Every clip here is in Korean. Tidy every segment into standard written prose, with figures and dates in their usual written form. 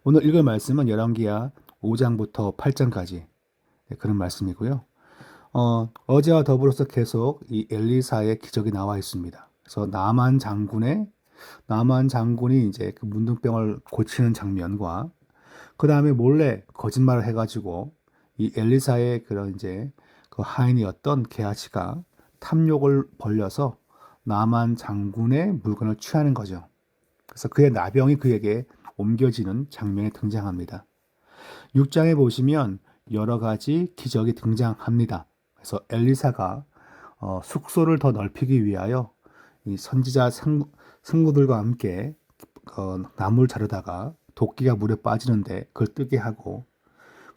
오늘 읽을 말씀은 열왕기하 5장부터 8장까지 그런 말씀이고요. 어제와 더불어서 계속 이 엘리사의 기적이 나와 있습니다. 그래서 나만 장군이 이제 그 문둥병을 고치는 장면과 그 다음에 몰래 거짓말을 해가지고 이 엘리사의 그런 이제 그 하인이었던 게하시가 탐욕을 벌려서 나만 장군의 물건을 취하는 거죠. 그래서 그의 나병이 그에게 옮겨지는 장면이 등장합니다. 6장에 보시면 여러 가지 기적이 등장합니다. 그래서 엘리사가 숙소를 더 넓히기 위하여 이 선지자 성구들과 함께 나무를 자르다가 도끼가 물에 빠지는데 그걸 뜨게 하고,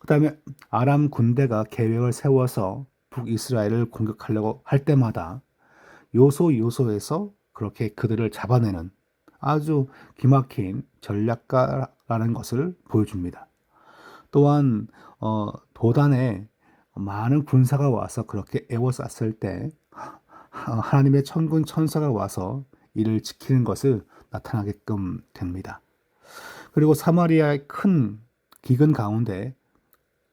그 다음에 아람 군대가 계획을 세워서 북이스라엘을 공격하려고 할 때마다 요소에서 그렇게 그들을 잡아내는 아주 기막힌 전략가라는 것을 보여줍니다. 또한 도단에 많은 군사가 와서 그렇게 애워쌌을 때 하나님의 천군 천사가 와서 이를 지키는 것을 나타나게끔 됩니다. 그리고 사마리아의 큰 기근 가운데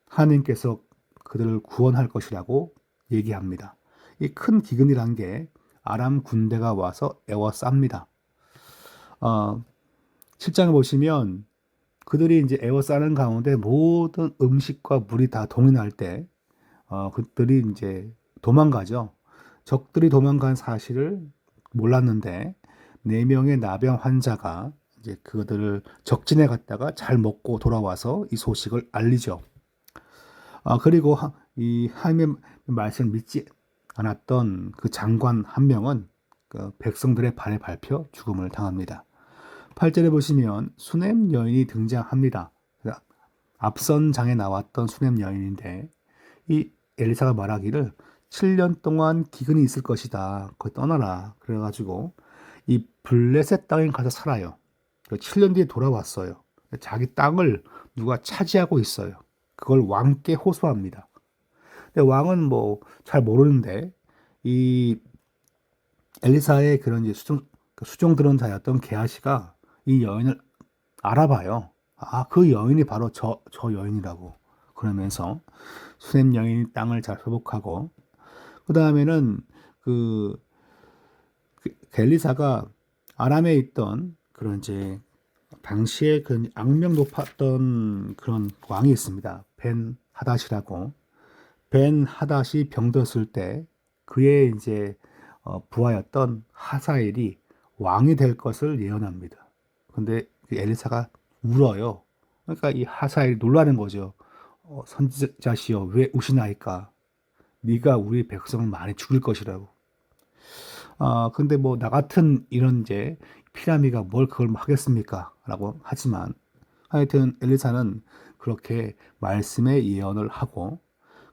하나님께서 그들을 구원할 것이라고 얘기합니다. 이 큰 기근이란 게 아람 군대가 와서 애워쌉니다. 7장을 보시면 그들이 이제 애워싸는 가운데 모든 음식과 물이 다 동인할 때 그들이 이제 도망가죠. 적들이 도망간 사실을 몰랐는데 4명의 나병 환자가 이제 그들을 적진에 갔다가 잘 먹고 돌아와서 이 소식을 알리죠. 그리고 이 하나님의 말씀을 믿지 않았던 그 장관 한 명은 그 백성들의 발에 밟혀 죽음을 당합니다. 8절에 보시면 수넴 여인이 등장합니다. 앞선 장에 나왔던 수넴 여인인데 이 엘리사가 말하기를 7년 동안 기근이 있을 것이다. 거기 떠나라. 그래가지고 이 블레셋 땅에 가서 살아요. 7년 뒤에 돌아왔어요. 자기 땅을 누가 차지하고 있어요. 그걸 왕께 호소합니다. 근데 왕은 뭐 잘 모르는데 이 엘리사의 그런 이제 수종 들은 자였던 게하시가 이 여인을 알아봐요. 그 여인이 바로 저 여인이라고. 그러면서 수넴 여인이 땅을 잘 회복하고, 그 다음에는 그 엘리사가 아람에 있던 그런 이제 당시에 그 악명 높았던 그런 왕이 있습니다. 벤 하닷이라고. 벤 하닷이 병들었을 때 그의 이제 부하였던 하사엘이 왕이 될 것을 예언합니다. 근데 그 엘리사가 울어요. 그러니까 이 하사엘이 놀라는 거죠. 선지자시여 왜 우시나이까? 네가 우리 백성을 많이 죽일 것이라고. 근데 뭐 나 같은 이런 이제 피라미가 뭘 그걸 하겠습니까? 라고 하지만 하여튼 엘리사는 그렇게 말씀의 예언을 하고,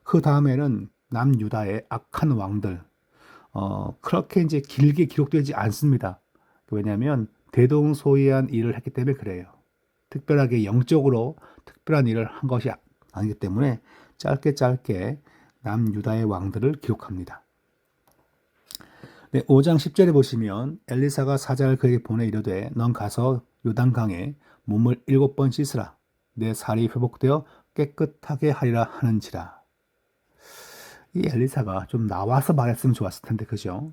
그 다음에는 남유다의 악한 왕들 그렇게 이제 길게 기록되지 않습니다. 왜냐하면 대동소이한 일을 했기 때문에 그래요. 특별하게 영적으로 특별한 일을 한 것이 아니기 때문에 짧게 남유다의 왕들을 기록합니다. 네, 5장 10절에 보시면 엘리사가 사자를 그에게 보내 이르되 넌 가서 요단강에 몸을 7번 씻으라. 내 살이 회복되어 깨끗하게 하리라 하는지라. 이 엘리사가 좀 나와서 말했으면 좋았을 텐데, 그죠?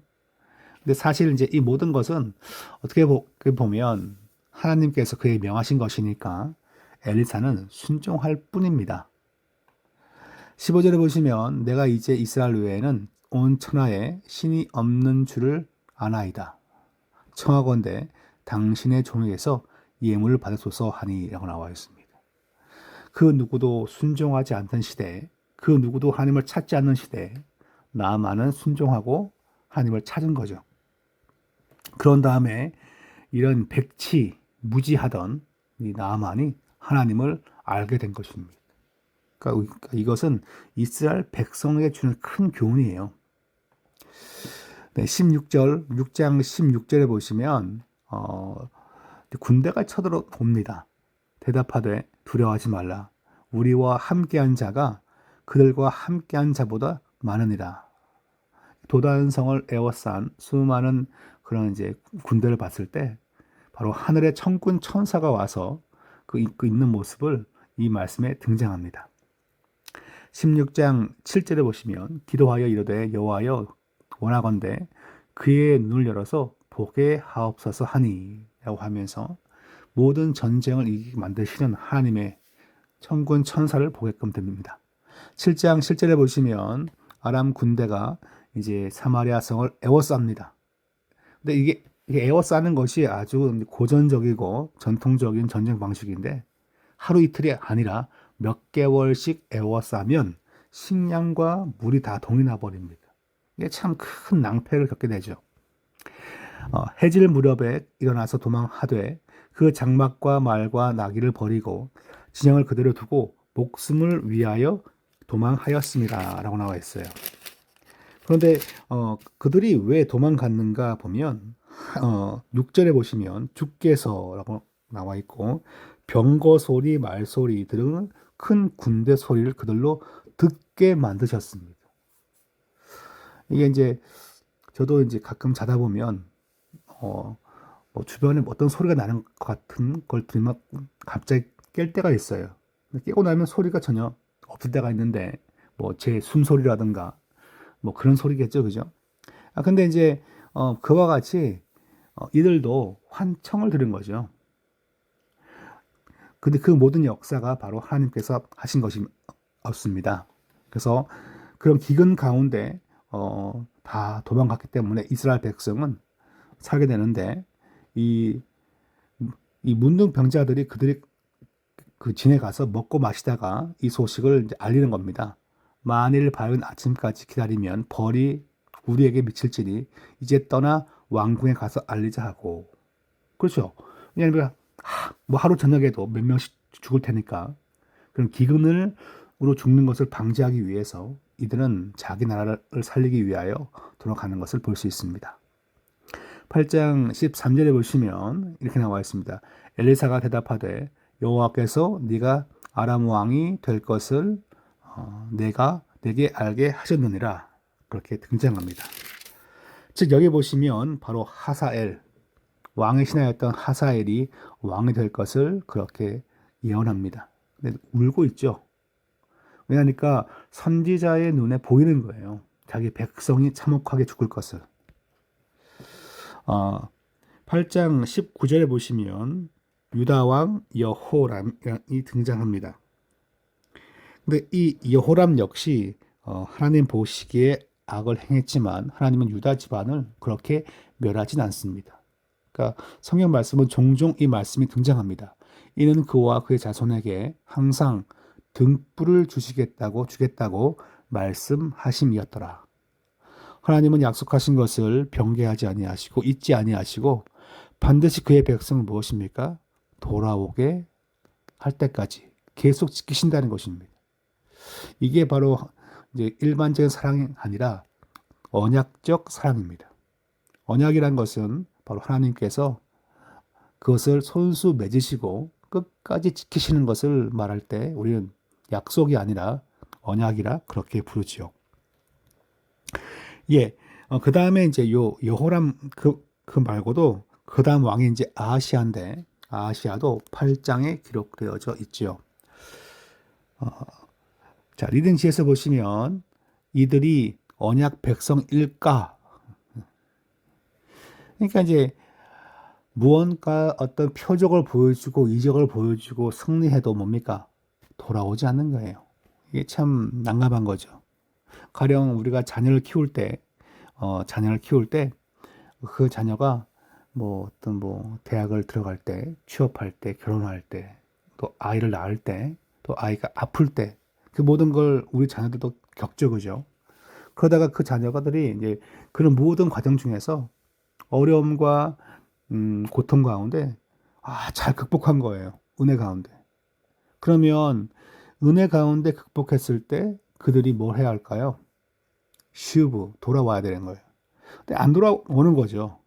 근데 사실 이제 이 모든 것은 어떻게 보면 하나님께서 그에게 명하신 것이니까 엘리사는 순종할 뿐입니다. 15절에 보시면 내가 이제 이스라엘 외에는 온 천하에 신이 없는 줄을 아나이다. 청하건대 당신의 종에게서 예물을 받으소서 하니라고 나와 있습니다. 그 누구도 순종하지 않던 시대에, 그 누구도 하나님을 찾지 않는 시대에 나아만은 순종하고 하나님을 찾은 거죠. 그런 다음에 이런 백치무지하던 이 나아만이 하나님을 알게 된 것입니다. 그러니까 이것은 이스라엘 백성에게 주는 큰 교훈이에요. 네, 6장 16절에 보시면 군대가 쳐들어옵니다. 대답하되 두려워하지 말라. 우리와 함께한 자가 그들과 함께한 자보다 많으니라. 도단성을 에워싼 수많은 그런 이제 군대를 봤을 때 바로 하늘의 천군 천사가 와서 그 있는 모습을 이 말씀에 등장합니다. 16장 7절에 보시면 기도하여 이르되 여호와여 원하건대 그의 눈을 열어서 보게 하옵소서 하니 라고 하면서 모든 전쟁을 이기게 만드시는 하나님의 천군 천사를 보게끔 됩니다. 7장 7절에 보시면 아람 군대가 이제 사마리아 성을 에워쌉니다. 근데 이게 에워싸는 것이 아주 고전적이고 전통적인 전쟁 방식인데 하루 이틀이 아니라 몇 개월씩 에워싸면 식량과 물이 다 동이 나버립니다. 이게 참 큰 낭패를 겪게 되죠. 해질 무렵에 일어나서 도망하되 그 장막과 말과 나귀를 버리고 진영을 그대로 두고 목숨을 위하여 도망하였습니다. 라고 나와 있어요. 그런데 그들이 왜 도망갔는가 보면 6절에 보시면 주께서라고 나와 있고 병거 소리, 말 소리들은 큰 군대 소리를 그들로 듣게 만드셨습니다. 이게 이제 저도 이제 가끔 자다 보면 뭐 주변에 어떤 소리가 나는 것 같은 걸 들으면 갑자기 깰 때가 있어요. 깨고 나면 소리가 전혀 없을 때가 있는데 뭐 제 숨소리라든가 뭐 그런 소리겠죠, 그죠? 근데 이제 그와 같이 이들도 환청을 들은 거죠. 근데 그 모든 역사가 바로 하나님께서 하신 것이 없습니다. 그래서 그런 기근 가운데 다 도망갔기 때문에 이스라엘 백성은 살게 되는데 이 문둥병자들이 그들이 그 진에 가서 먹고 마시다가 이 소식을 이제 알리는 겁니다. 만일 밝은 아침까지 기다리면 벌이 우리에게 미칠지니 이제 떠나 왕궁에 가서 알리자 하고. 그렇죠. 왜냐하면 뭐 하루 저녁에도 몇 명씩 죽을 테니까 그런 기근으로 죽는 것을 방지하기 위해서 이들은 자기 나라를 살리기 위하여 돌아가는 것을 볼 수 있습니다. 8장 13절에 보시면 이렇게 나와 있습니다. 엘리사가 대답하되 여호와께서 네가 아람 왕이 될 것을 내게 알게 하셨느니라. 그렇게 등장합니다. 즉 여기 보시면 바로 하사엘, 왕의 신하였던 하사엘이 왕이 될 것을 그렇게 예언합니다. 근데 울고 있죠. 왜냐하니까 선지자의 눈에 보이는 거예요. 자기 백성이 참혹하게 죽을 것을. 8장 19절에 보시면 유다 왕 여호람이 등장합니다. 근데 이 여호람 역시 하나님 보시기에 악을 행했지만 하나님은 유다 집안을 그렇게 멸하진 않습니다. 그러니까 성경 말씀은 종종 이 말씀이 등장합니다. 이는 그와 그의 자손에게 항상 등불을 주겠다고 말씀하심이었더라. 하나님은 약속하신 것을 변개하지 아니하시고 잊지 아니하시고 반드시 그의 백성을 무엇입니까? 돌아오게 할 때까지 계속 지키신다는 것입니다. 이게 바로 이제 일반적인 사랑이 아니라 언약적 사랑입니다. 언약이란 것은 바로 하나님께서 그것을 손수 맺으시고 끝까지 지키시는 것을 말할 때 우리는 약속이 아니라 언약이라 그렇게 부르지요. 예, 그 다음에 이제 여호람 그 말고도 그 다음 왕이 이제 아하시아인데 아하시아도 8장에 기록되어져 있죠. 자, 리딩지에서 보시면 이들이 언약 백성일까? 그러니까 이제 무언가 어떤 표적을 보여주고 이적을 보여주고 승리해도 뭡니까? 돌아오지 않는 거예요. 이게 참 난감한 거죠. 가령 우리가 자녀를 키울 때 그 자녀가 뭐 어떤 뭐 대학을 들어갈 때, 취업할 때, 결혼할 때, 또 아이를 낳을 때, 또 아이가 아플 때, 그 모든 걸 우리 자녀들도 겪죠, 그죠? 그러다가 그 자녀가들이 이제 그런 모든 과정 중에서 어려움과 고통 가운데 잘 극복한 거예요. 은혜 가운데. 그러면 은혜 가운데 극복했을 때 그들이 뭘 해야 할까요? 슈브 돌아와야 되는 거예요. 근데 안 돌아오는 거죠.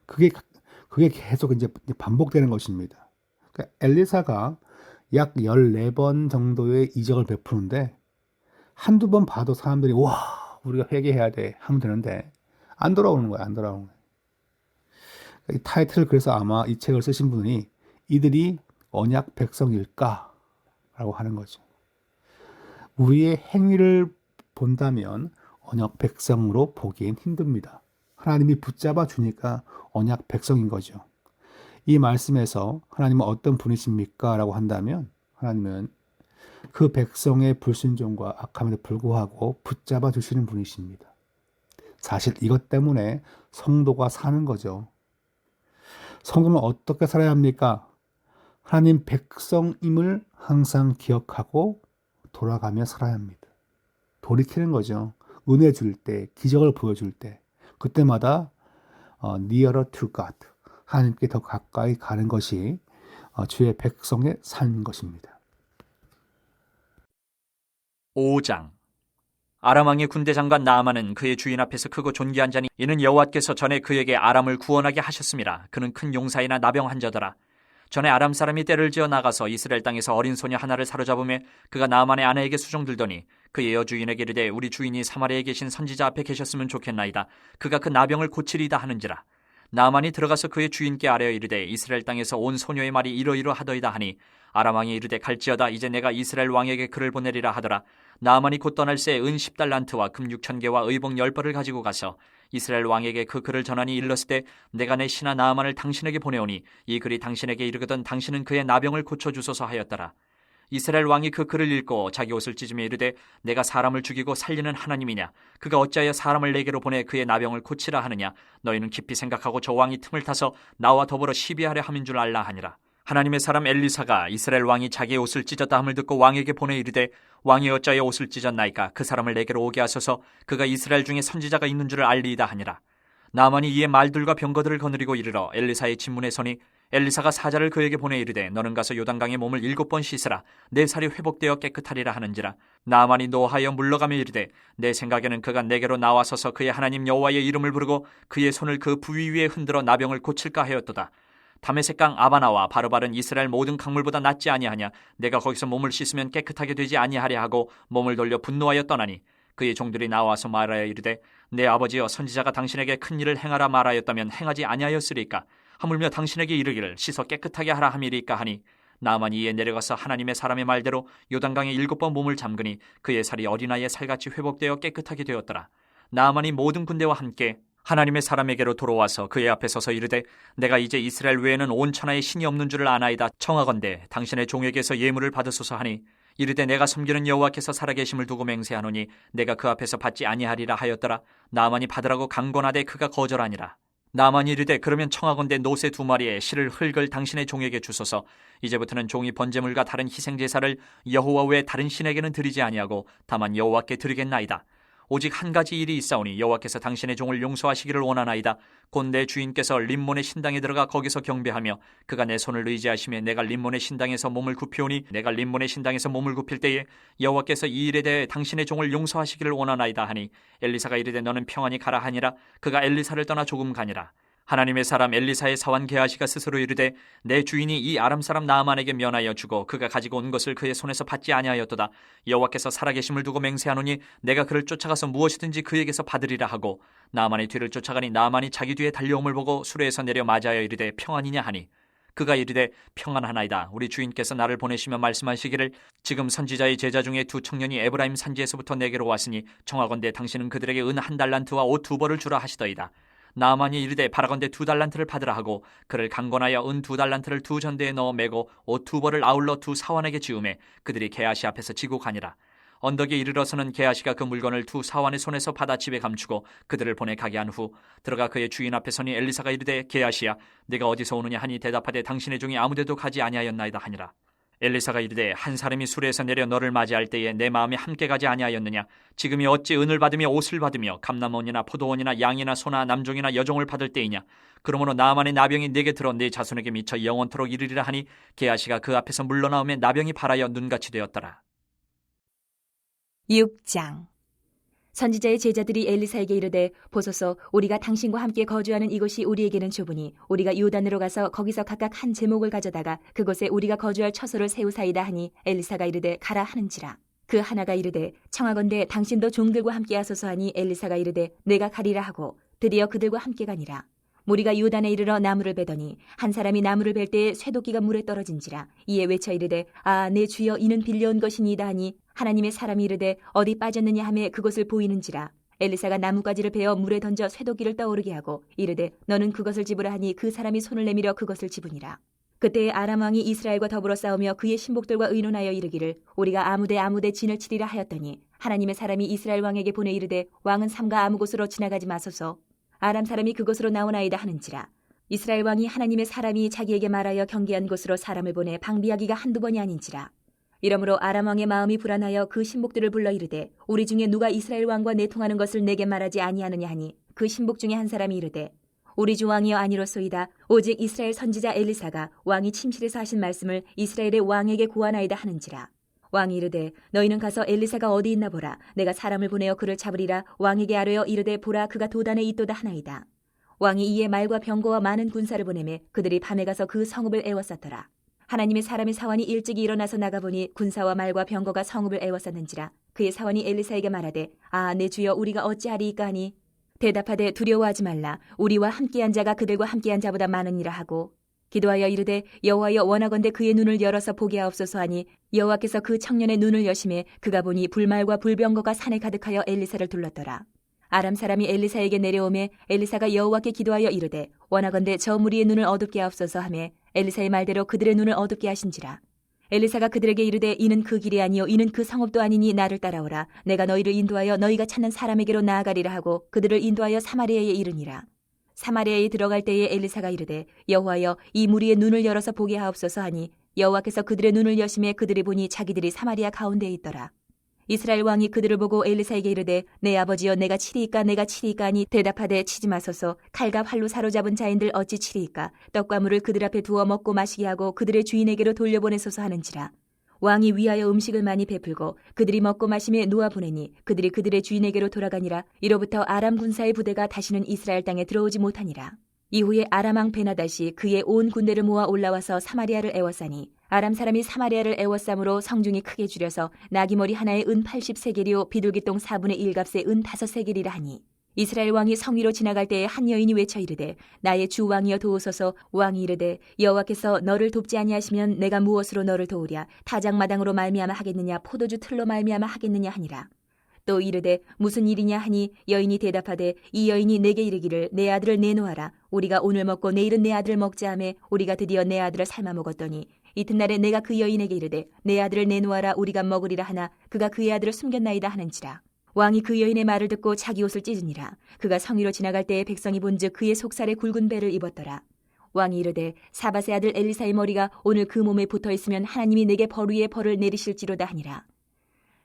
그게 계속 이제 반복되는 것입니다. 그러니까 엘리사가 약 14번 정도의 이적을 베푸는데 한두 번 봐도 사람들이 와, 우리가 회개해야 돼 하면 되는데 안 돌아오는 거야. 안 돌아오는 거야. 이 타이틀을 그래서 아마 이 책을 쓰신 분이 이들이 언약 백성일까? 라고 하는 거죠. 우리의 행위를 본다면 언약 백성으로 보기엔 힘듭니다. 하나님이 붙잡아 주니까 언약 백성인 거죠. 이 말씀에서 하나님은 어떤 분이십니까? 라고 한다면 하나님은 그 백성의 불순종과 악함에도 불구하고 붙잡아 주시는 분이십니다. 사실 이것 때문에 성도가 사는 거죠. 성도는 어떻게 살아야 합니까? 하나님 백성임을 항상 기억하고 돌아가며 살아야 합니다. 돌이키는 거죠. 은혜 줄 때, 기적을 보여줄 때, 그때마다 nearer to God, 하나님께 더 가까이 가는 것이 주의 백성의 삶인 것입니다. 5장. 아람 왕의 군대 장관 나아만은 그의 주인 앞에서 크고 존귀한 자니 이는 여호와께서 전에 그에게 아람을 구원하게 하셨습니다. 그는 큰 용사이나 나병한 자더라. 전에 아람 사람이 떼를 지어 나가서 이스라엘 땅에서 어린 소녀 하나를 사로잡으며 그가 나아만의 아내에게 수종들더니 그의 여주인에게 이르되 우리 주인이 사마리아에 계신 선지자 앞에 계셨으면 좋겠나이다. 그가 그 나병을 고치리다 하는지라. 나아만이 들어가서 그의 주인께 아뢰어 이르되 이스라엘 땅에서 온 소녀의 말이 이러이러하더이다 하니 아람 왕이 이르되 갈지어다. 이제 내가 이스라엘 왕에게 글을 보내리라 하더라. 나아만이 곧 떠날 새 은 10달란트와 금 6,000개와 의복 10벌을 가지고 가서 이스라엘 왕에게 그 글을 전하니 일렀으되 내가 내 신하 나아만을 당신에게 보내오니 이 글이 당신에게 이르거든 당신은 그의 나병을 고쳐주소서 하였더라. 이스라엘 왕이 그 글을 읽고 자기 옷을 찢으며 이르되 내가 사람을 죽이고 살리는 하나님이냐? 그가 어찌하여 사람을 내게로 보내 그의 나병을 고치라 하느냐? 너희는 깊이 생각하고 저 왕이 틈을 타서 나와 더불어 시비하려 함인 줄 알라 하니라. 하나님의 사람 엘리사가 이스라엘 왕이 자기의 옷을 찢었다 함을 듣고 왕에게 보내 이르되 왕이 어찌하여 옷을 찢었나이까? 그 사람을 내게로 오게 하소서. 그가 이스라엘 중에 선지자가 있는 줄을 알리이다 하니라. 나아만이 이에 말들과 병거들을 거느리고 이르러 엘리사의 진문에 서니 엘리사가 사자를 그에게 보내 이르되 너는 가서 요단강에 몸을 7번 씻으라. 내 살이 회복되어 깨끗하리라 하는지라. 나아만이 노하여 물러가며 이르되 내 생각에는 그가 내게로 나와서서 그의 하나님 여호와의 이름을 부르고 그의 손을 그 부위 위에 흔들어 나병을 고칠까 하였도다. 다메섹강 아바나와 바르바른 이스라엘 모든 강물보다 낫지 아니하냐? 내가 거기서 몸을 씻으면 깨끗하게 되지 아니하랴 하고 몸을 돌려 분노하여 떠나니 그의 종들이 나와서 말하여 이르되 내 아버지여 선지자가 당신에게 큰 일을 행하라 말하였다면 행하지 아니하였으리까? 하물며 당신에게 이르기를 씻어 깨끗하게 하라 함이리까 하니 나아만이 이에 내려가서 하나님의 사람의 말대로 요단강에 7번 몸을 잠그니 그의 살이 어린아이의 살같이 회복되어 깨끗하게 되었더라. 나아만이 모든 군대와 함께 하나님의 사람에게로 돌아와서 그의 앞에 서서 이르되 내가 이제 이스라엘 외에는 온 천하에 신이 없는 줄을 아나이다. 청하건대 당신의 종에게서 예물을 받으소서 하니 이르되 내가 섬기는 여호와께서 살아계심을 두고 맹세하노니 내가 그 앞에서 받지 아니하리라 하였더라. 나아만이 받으라고 강권하되 그가 거절하니라. 나아만이 이르되 그러면 청하건대 노새 2마리에 실을 흙을 당신의 종에게 주소서. 이제부터는 종이 번제물과 다른 희생제사를 여호와 외에 다른 신에게는 드리지 아니하고 다만 여호와께 드리겠나이다. 오직 한 가지 일이 있사오니 여호와께서 당신의 종을 용서하시기를 원하나이다. 곧 내 주인께서 림몬의 신당에 들어가 거기서 경배하며 그가 내 손을 의지하시며 내가 림몬의 신당에서 몸을 굽히오니 내가 림몬의 신당에서 몸을 굽힐 때에 여호와께서 이 일에 대해 당신의 종을 용서하시기를 원하나이다 하니 엘리사가 이르되 너는 평안히 가라 하니라. 그가 엘리사를 떠나 조금 가니라. 하나님의 사람 엘리사의 사환 게하시가 스스로 이르되 내 주인이 이 아람 사람 나아만에게 면하여 주고 그가 가지고 온 것을 그의 손에서 받지 아니하였도다. 여호와께서 살아계심을 두고 맹세하노니 내가 그를 쫓아가서 무엇이든지 그에게서 받으리라 하고 나아만의 뒤를 쫓아가니 나아만이 자기 뒤에 달려옴을 보고 수레에서 내려 맞아여 이르되 평안이냐 하니 그가 이르되 평안하나이다. 우리 주인께서 나를 보내시며 말씀하시기를 지금 선지자의 제자 중에 2 청년이 에브라임 산지에서부터 내게로 왔으니 청하건대 당신은 그들에게 은 1달란트와 옷 2벌을 주라 하시더이다. 나아만이 이르되 바라건대 2달란트를 받으라 하고 그를 강권하여 은 2달란트를 2전대에 넣어 매고 옷 2벌을 아울러 2 사환에게 지우매 그들이 게하시 앞에서 지고 가니라. 언덕에 이르러서는 게하시가 그 물건을 2 사환의 손에서 받아 집에 감추고 그들을 보내 가게 한 후 들어가 그의 주인 앞에 서니 엘리사가 이르되 게하시야 네가 어디서 오느냐 하니 대답하되 당신의 종이 아무데도 가지 아니하였나이다 하니라. 엘리사가 이르되 한 사람이 수레에서 내려 너를 맞이할 때에 내 마음이 함께 가지 아니하였느냐? 지금이 어찌 은을 받으며 옷을 받으며 감람원이나 포도원이나 양이나 소나 남종이나 여종을 받을 때이냐? 그러므로 나아만의 나병이 내게 들어 네 자손에게 미쳐 영원토록 이르리라 하니 게하시가 그 앞에서 물러나오며 나병이 발하여 눈같이 되었더라. 6장. 선지자의 제자들이 엘리사에게 이르되 보소서 우리가 당신과 함께 거주하는 이곳이 우리에게는 좁으니 우리가 요단으로 가서 거기서 각각 한 제목을 가져다가 그곳에 우리가 거주할 처소를 세우사이다 하니 엘리사가 이르되 가라 하는지라. 그 하나가 이르되 청하건대 당신도 종들과 함께 하소서 하니 엘리사가 이르되 내가 가리라 하고 드디어 그들과 함께 가니라. 무리가 요단에 이르러 나무를 베더니 한 사람이 나무를 벨 때에 쇠도끼가 물에 떨어진지라. 이에 외쳐 이르되 아 내 주여 이는 빌려온 것이니이다 하니 하나님의 사람이 이르되 어디 빠졌느냐 하매 그곳을 보이는지라. 엘리사가 나무가지를 베어 물에 던져 쇠도끼를 떠오르게 하고 이르되 너는 그것을 집으라 하니 그 사람이 손을 내밀어 그것을 집으니라. 그때에 아람 왕이 이스라엘과 더불어 싸우며 그의 신복들과 의논하여 이르기를 우리가 아무데 진을 치리라 하였더니 하나님의 사람이 이스라엘 왕에게 보내 이르되 왕은 삼가 아무 곳으로 지나가지 마소서. 아람 사람이 그곳으로 나오나이다 하는지라. 이스라엘 왕이 하나님의 사람이 자기에게 말하여 경계한 곳으로 사람을 보내 방비하기가 한두 번이 아닌지라. 이러므로 아람 왕의 마음이 불안하여 그 신복들을 불러 이르되 우리 중에 누가 이스라엘 왕과 내통하는 것을 내게 말하지 아니하느냐 하니 그 신복 중에 한 사람이 이르되 우리 주 왕이여 아니로소이다. 오직 이스라엘 선지자 엘리사가 왕이 침실에서 하신 말씀을 이스라엘의 왕에게 고하나이다 하는지라. 왕이 이르되 너희는 가서 엘리사가 어디 있나 보라. 내가 사람을 보내어 그를 잡으리라. 왕에게 아뢰어 이르되 보라 그가 도단에 있도다 하나이다. 왕이 이에 말과 병거와 많은 군사를 보내매 그들이 밤에 가서 그 성읍을 에워쌌더라. 하나님의 사람의 사환이 일찍이 일어나서 나가보니 군사와 말과 병거가 성읍을 에워쌌는지라. 그의 사환이 엘리사에게 말하되 아 내 주여 우리가 어찌하리이까 하니 대답하되 두려워하지 말라. 우리와 함께한 자가 그들과 함께한 자보다 많으니라 하고 기도하여 이르되 여호와여 원하건대 그의 눈을 열어서 보게 하옵소서 하니 여호와께서 그 청년의 눈을 여심해 그가 보니 불말과 불병거가 산에 가득하여 엘리사를 둘렀더라. 아람 사람이 엘리사에게 내려오매 엘리사가 여호와께 기도하여 이르되 원하건대 저 무리의 눈을 어둡게 하옵소서 하매 엘리사의 말대로 그들의 눈을 어둡게 하신지라. 엘리사가 그들에게 이르되 이는 그 길이 아니요 이는 그 성읍도 아니니 나를 따라오라. 내가 너희를 인도하여 너희가 찾는 사람에게로 나아가리라 하고 그들을 인도하여 사마리아에 이르니라. 사마리아에 들어갈 때에 엘리사가 이르되 여호와여 이 무리의 눈을 열어서 보게 하옵소서 하니 여호와께서 그들의 눈을 여심해 그들이 보니 자기들이 사마리아 가운데에 있더라. 이스라엘 왕이 그들을 보고 엘리사에게 이르되 내 아버지여 내가 치리이까 하니 대답하되 치지 마소서. 칼과 활로 사로잡은 자인들 어찌 치리이까. 떡과 물을 그들 앞에 두어 먹고 마시게 하고 그들의 주인에게로 돌려보내소서 하는지라. 왕이 위하여 음식을 많이 베풀고 그들이 먹고 마심에 놓아 보내니 그들이 그들의 주인에게로 돌아가니라. 이로부터 아람 군사의 부대가 다시는 이스라엘 땅에 들어오지 못하니라. 이후에 아람 왕 베나닷이 그의 온 군대를 모아 올라와서 사마리아를 에워싸니 아람 사람이 사마리아를 에워싸므로 성중이 크게 줄여서 나귀머리 하나에 은 80세겔이요 비둘기똥 4분의 1값에 은 5세겔이라 하니 이스라엘 왕이 성 위로 지나갈 때에 한 여인이 외쳐 이르되 나의 주 왕이여 도우소서. 왕이 이르되 여호와께서 너를 돕지 아니하시면 내가 무엇으로 너를 도우랴. 타작마당으로 말미암아 하겠느냐 포도주 틀로 말미암아 하겠느냐 하니라. 또 이르되 무슨 일이냐 하니 여인이 대답하되 이 여인이 내게 이르기를 내 아들을 내놓아라. 우리가 오늘 먹고 내일은 내 아들을 먹자 하매 우리가 드디어 내 아들을 삶아 먹었더니 이튿날에 내가 그 여인에게 이르되 내 아들을 내놓아라 우리가 먹으리라 하나 그가 그의 아들을 숨겼나이다 하는지라. 왕이 그 여인의 말을 듣고 자기 옷을 찢으니라. 그가 성 위로 지나갈 때에 백성이 본즉 그의 속살에 굵은 배를 입었더라. 왕이 이르되 사밧의 아들 엘리사의 머리가 오늘 그 몸에 붙어있으면 하나님이 내게 벌 위에 벌을 내리실지로다 하니라.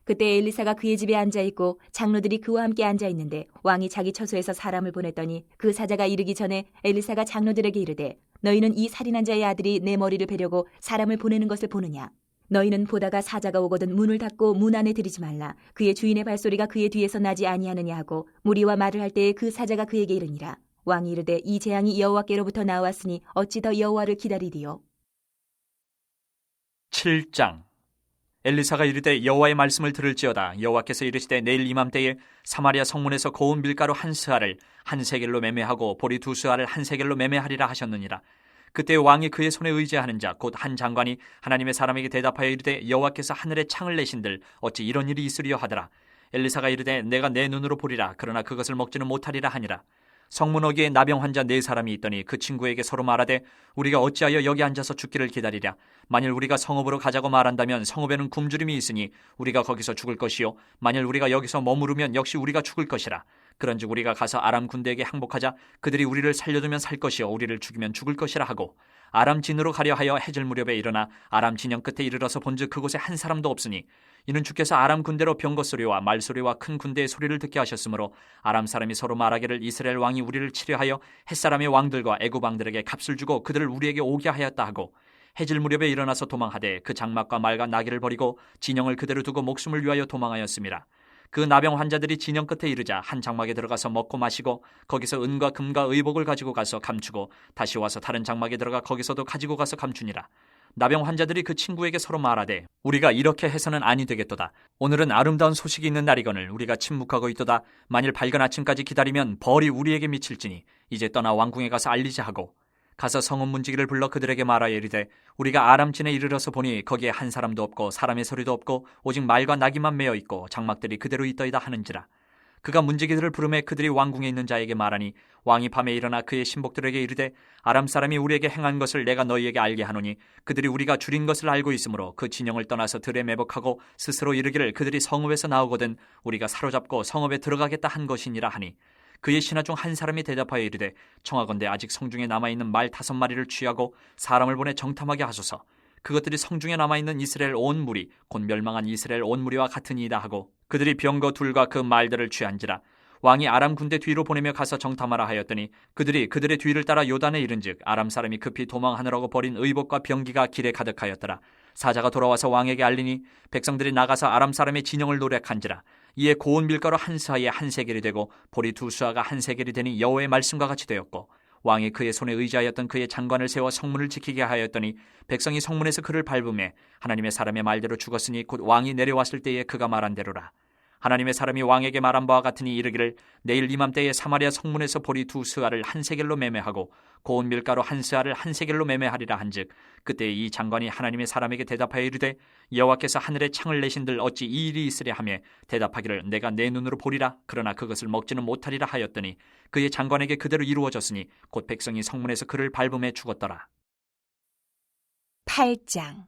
그때 엘리사가 그의 집에 앉아있고 장로들이 그와 함께 앉아있는데 왕이 자기 처소에서 사람을 보냈더니 그 사자가 이르기 전에 엘리사가 장로들에게 이르되 너희는 이 살인한 자의 아들이 내 머리를 베려고 사람을 보내는 것을 보느냐. 너희는 보다가 사자가 오거든 문을 닫고 문 안에 들이지 말라. 그의 주인의 발소리가 그의 뒤에서 나지 아니하느냐 하고 무리와 말을 할 때에 그 사자가 그에게 이르니라. 왕이 이르되 이 재앙이 여호와께로부터 나왔으니 어찌 더 여호와를 기다리리요. 7장. 엘리사가 이르되 여호와의 말씀을 들을지어다. 여호와께서 이르시되 내일 이맘때에 사마리아 성문에서 고운 밀가루 한 스아를 한 세겔로 매매하고 보리 두 스아를 한 세겔로 매매하리라 하셨느니라. 그때 왕이 그의 손에 의지하는 자 곧 한 장관이 하나님의 사람에게 대답하여 이르되 여호와께서 하늘에 창을 내신들 어찌 이런 일이 있으리요 하더라. 엘리사가 이르되 내가 내 눈으로 보리라. 그러나 그것을 먹지는 못하리라 하니라. 성문 어귀에 나병 환자 4사람이 있더니 그 친구에게 서로 말하되 우리가 어찌하여 여기 앉아서 죽기를 기다리랴. 만일 우리가 성읍으로 가자고 말한다면 성읍에는 굶주림이 있으니 우리가 거기서 죽을 것이요 만일 우리가 여기서 머무르면 역시 우리가 죽을 것이라. 그런즉 우리가 가서 아람 군대에게 항복하자. 그들이 우리를 살려두면 살 것이요 우리를 죽이면 죽을 것이라 하고 아람 진으로 가려 하여 해질 무렵에 일어나 아람 진영 끝에 이르러서 본즉 그곳에 한 사람도 없으니 이는 주께서 아람 군대로 병거 소리와 말소리와 큰 군대의 소리를 듣게 하셨으므로 아람 사람이 서로 말하기를 이스라엘 왕이 우리를 치려하여 햇사람의 왕들과 애굽 왕들에게 값을 주고 그들을 우리에게 오게 하였다 하고 해질 무렵에 일어나서 도망하되 그 장막과 말과 나귀를 버리고 진영을 그대로 두고 목숨을 위하여 도망하였습니다. 그 나병 환자들이 진영 끝에 이르자 한 장막에 들어가서 먹고 마시고 거기서 은과 금과 의복을 가지고 가서 감추고 다시 와서 다른 장막에 들어가 거기서도 가지고 가서 감추니라. 나병 환자들이 그 친구에게 서로 말하되 우리가 이렇게 해서는 아니 되겠도다. 오늘은 아름다운 소식이 있는 날이거늘 우리가 침묵하고 있도다. 만일 밝은 아침까지 기다리면 벌이 우리에게 미칠지니 이제 떠나 왕궁에 가서 알리자 하고 가서 성읍 문지기를 불러 그들에게 말하여 이르되 우리가 아람진에 이르러서 보니 거기에 한 사람도 없고 사람의 소리도 없고 오직 말과 나귀만 메어 있고 장막들이 그대로 있더이다 하는지라. 그가 문지기들을 부르매 그들이 왕궁에 있는 자에게 말하니 왕이 밤에 일어나 그의 신복들에게 이르되 아람 사람이 우리에게 행한 것을 내가 너희에게 알게 하노니 그들이 우리가 줄인 것을 알고 있으므로 그 진영을 떠나서 들에 매복하고 스스로 이르기를 그들이 성읍에서 나오거든 우리가 사로잡고 성읍에 들어가겠다 한 것이니라 하니 그의 신하 중 한 사람이 대답하여 이르되 청하건대 아직 성중에 남아있는 말 5마리를 취하고 사람을 보내 정탐하게 하소서. 그것들이 성중에 남아있는 이스라엘 온 무리 곧 멸망한 이스라엘 온 무리와 같으니이다 하고 그들이 병거 둘과 그 말들을 취한지라. 왕이 아람 군대 뒤로 보내며 가서 정탐하라 하였더니 그들이 그들의 뒤를 따라 요단에 이른즉 아람 사람이 급히 도망하느라고 버린 의복과 병기가 길에 가득하였더라. 사자가 돌아와서 왕에게 알리니 백성들이 나가서 아람 사람의 진영을 노략한지라. 이에 고운 밀가루 한 스하에 한 세겔이 되고 보리 2수하가 한 세겔이 되니 여호와의 말씀과 같이 되었고 왕이 그의 손에 의지하였던 그의 장관을 세워 성문을 지키게 하였더니 백성이 성문에서 그를 밟음에 하나님의 사람의 말대로 죽었으니 곧 왕이 내려왔을 때에 그가 말한 대로라. 하나님의 사람이 왕에게 말한 바와 같으니 이르기를 내일 이맘때에 사마리아 성문에서 보리 2스아를 한 세겔로 매매하고 고운 밀가루 한 스아를 한 세겔로 매매하리라 한즉 그때 이 장관이 하나님의 사람에게 대답하여 이르되 여호와께서 하늘에 창을 내신들 어찌 이 일이 있으랴 하며 대답하기를 내가 내 눈으로 보리라 그러나 그것을 먹지는 못하리라 하였더니 그의 장관에게 그대로 이루어졌으니 곧 백성이 성문에서 그를 밟음에 죽었더라. 8장.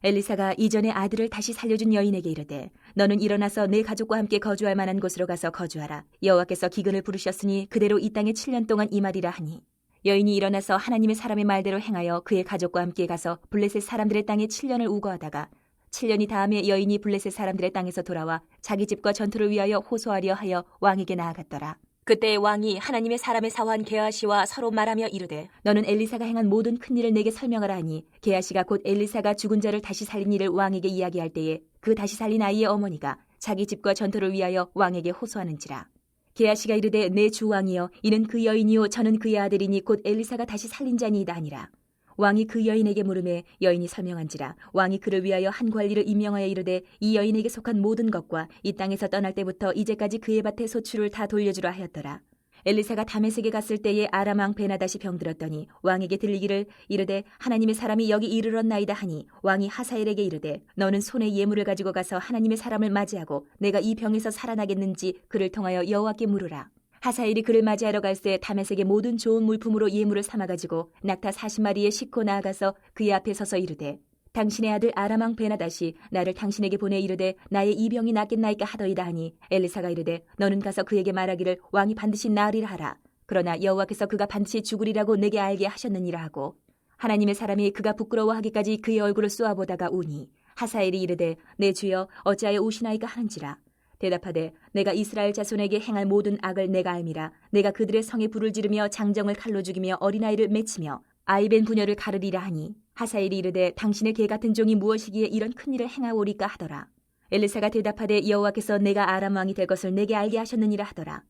엘리사가 이전에 아들을 다시 살려준 여인에게 이르되 너는 일어나서 내 가족과 함께 거주할 만한 곳으로 가서 거주하라. 여호와께서 기근을 부르셨으니 그대로 이 땅에 7년 동안 임하리라 하니 여인이 일어나서 하나님의 사람의 말대로 행하여 그의 가족과 함께 가서 블레셋 사람들의 땅에 7년을 우거하다가 7년이 다음에 여인이 블레셋 사람들의 땅에서 돌아와 자기 집과 전투를 위하여 호소하려 하여 왕에게 나아갔더라. 그때 왕이 하나님의 사람의 사환 게하시와 서로 말하며 이르되 너는 엘리사가 행한 모든 큰 일을 내게 설명하라 하니 게하시가 곧 엘리사가 죽은 자를 다시 살린 일을 왕에게 이야기할 때에 그 다시 살린 아이의 어머니가 자기 집과 전투를 위하여 왕에게 호소하는지라. 게하시가 이르되 내 주 왕이여 이는 그 여인이요 저는 그의 아들이니 곧 엘리사가 다시 살린 자니이다 하니라. 왕이 그 여인에게 물으매 여인이 설명한지라. 왕이 그를 위하여 한 관리를 임명하여 이르되 이 여인에게 속한 모든 것과 이 땅에서 떠날 때부터 이제까지 그의 밭의 소출을 다 돌려주라 하였더라. 엘리사가 다메섹에 갔을 때에 아람 왕 베나다시 병들었더니 왕에게 들리기를 이르되 하나님의 사람이 여기 이르렀나이다 하니 왕이 하사엘에게 이르되 너는 손에 예물을 가지고 가서 하나님의 사람을 맞이하고 내가 이 병에서 살아나겠는지 그를 통하여 여호와께 물으라. 하사엘이 그를 맞이하러 갈새 다메섹의 모든 좋은 물품으로 예물을 삼아가지고 낙타 40마리에 싣고 나아가서 그의 앞에 서서 이르되 당신의 아들 아람 왕 베나다시 나를 당신에게 보내 이르되 나의 이 병이 낫겠나이까 하더이다 하니 엘리사가 이르되 너는 가서 그에게 말하기를 왕이 반드시 나으리라 하라. 그러나 여호와께서 그가 반드시 죽으리라고 내게 알게 하셨느니라 하고 하나님의 사람이 그가 부끄러워하기까지 그의 얼굴을 쏘아보다가 우니 하사엘이 이르되 내 주여 어찌하여 우시나이까 하는지라. 대답하되 내가 이스라엘 자손에게 행할 모든 악을 내가 알미라. 내가 그들의 성에 불을 지르며 장정을 칼로 죽이며 어린아이를 맺히며 아이벤 부녀를 가르리라 하니 하사엘이 이르되 당신의 개 같은 종이 무엇이기에 이런 큰일을 행하오리까 하더라. 엘리사가 대답하되 여호와께서 내가 아람 왕이 될 것을 내게 알게 하셨느니라 하더라.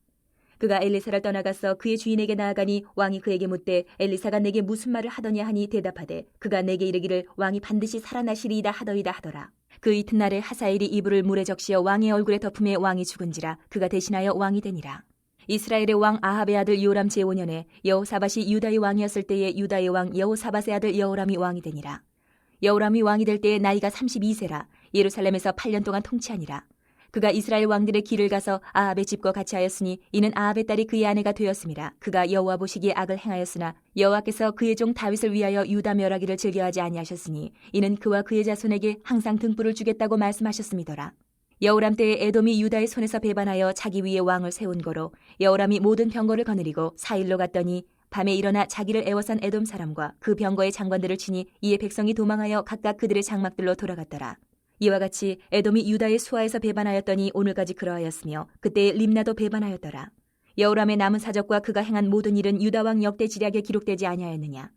그가 엘리사를 떠나가서 그의 주인에게 나아가니 왕이 그에게 묻되 엘리사가 내게 무슨 말을 하더냐 하니 대답하되 그가 내게 이르기를 왕이 반드시 살아나시리이다 하더이다 하더라. 그 이튿날에 하사엘이 이불을 물에 적시어 왕의 얼굴에 덮음에 왕이 죽은지라 그가 대신하여 왕이 되니라. 이스라엘의 왕 아합의 아들 요람 제5년에 여호사밧이 유다의 왕이었을 때에 유다의 왕 여호사밧의 아들 여호람이 왕이 되니라. 여호람이 왕이 될 때에 나이가 32세라 예루살렘에서 8년 동안 통치하니라. 그가 이스라엘 왕들의 길을 가서 아합의 집과 같이 하였으니 이는 아합의 딸이 그의 아내가 되었음이라. 그가 여호와 보시기에 악을 행하였으나 여호와께서 그의 종 다윗을 위하여 유다 멸하기를 즐겨하지 아니하셨으니 이는 그와 그의 자손에게 항상 등불을 주겠다고 말씀하셨음이더라. 여호람 때에 에돔이 유다의 손에서 배반하여 자기 위에 왕을 세운 거로 여호람이 모든 병거를 거느리고 사일로 갔더니 밤에 일어나 자기를 애워싼 에돔 사람과 그 병거의 장관들을 치니 이에 백성이 도망하여 각각 그들의 장막들로 돌아갔더라. 이와 같이 에돔이 유다의 수하에서 배반하였더니 오늘까지 그러하였으며 그때에 림나도 배반하였더라. 여호람의 남은 사적과 그가 행한 모든 일은 유다 왕 역대 지략에 기록되지 아니하였느냐.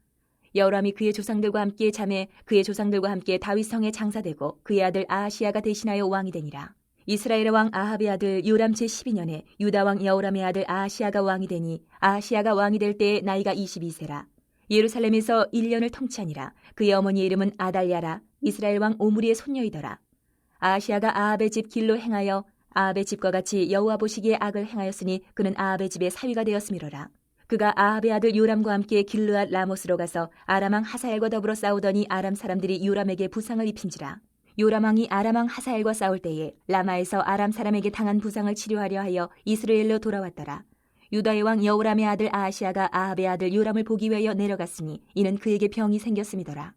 여호람이 그의 조상들과 함께 잠에 그의 조상들과 함께 다윗 성에 장사되고 그의 아들 아하시야가 대신하여 왕이 되니라. 이스라엘의 왕 아합의 아들 요람 제12년에 유다 왕 여호람의 아들 아하시야가 왕이 되니 아하시야가 왕이 될 때에 나이가 22세라. 예루살렘에서 1년을 통치하니라. 그의 어머니의 이름은 아달랴라. 이스라엘 왕 오므리의 손녀이더라. 아하시아가 아합의 집 길로 행하여 아합의 집과 같이 여호와 보시기에 악을 행하였으니 그는 아합의 집의 사위가 되었음이로라. 그가 아합의 아들 요람과 함께 길르앗 라못으로 가서 아람 왕 하사엘과 더불어 싸우더니 아람 사람들이 요람에게 부상을 입힌지라. 요람 왕이 아람 왕 하사엘과 싸울 때에 라마에서 아람 사람에게 당한 부상을 치료하려 하여 이스라엘로 돌아왔더라. 유다의 왕 여호람의 아들 아하시아가 아합의 아들 요람을 보기 위하여 내려갔으니 이는 그에게 병이 생겼음이더라.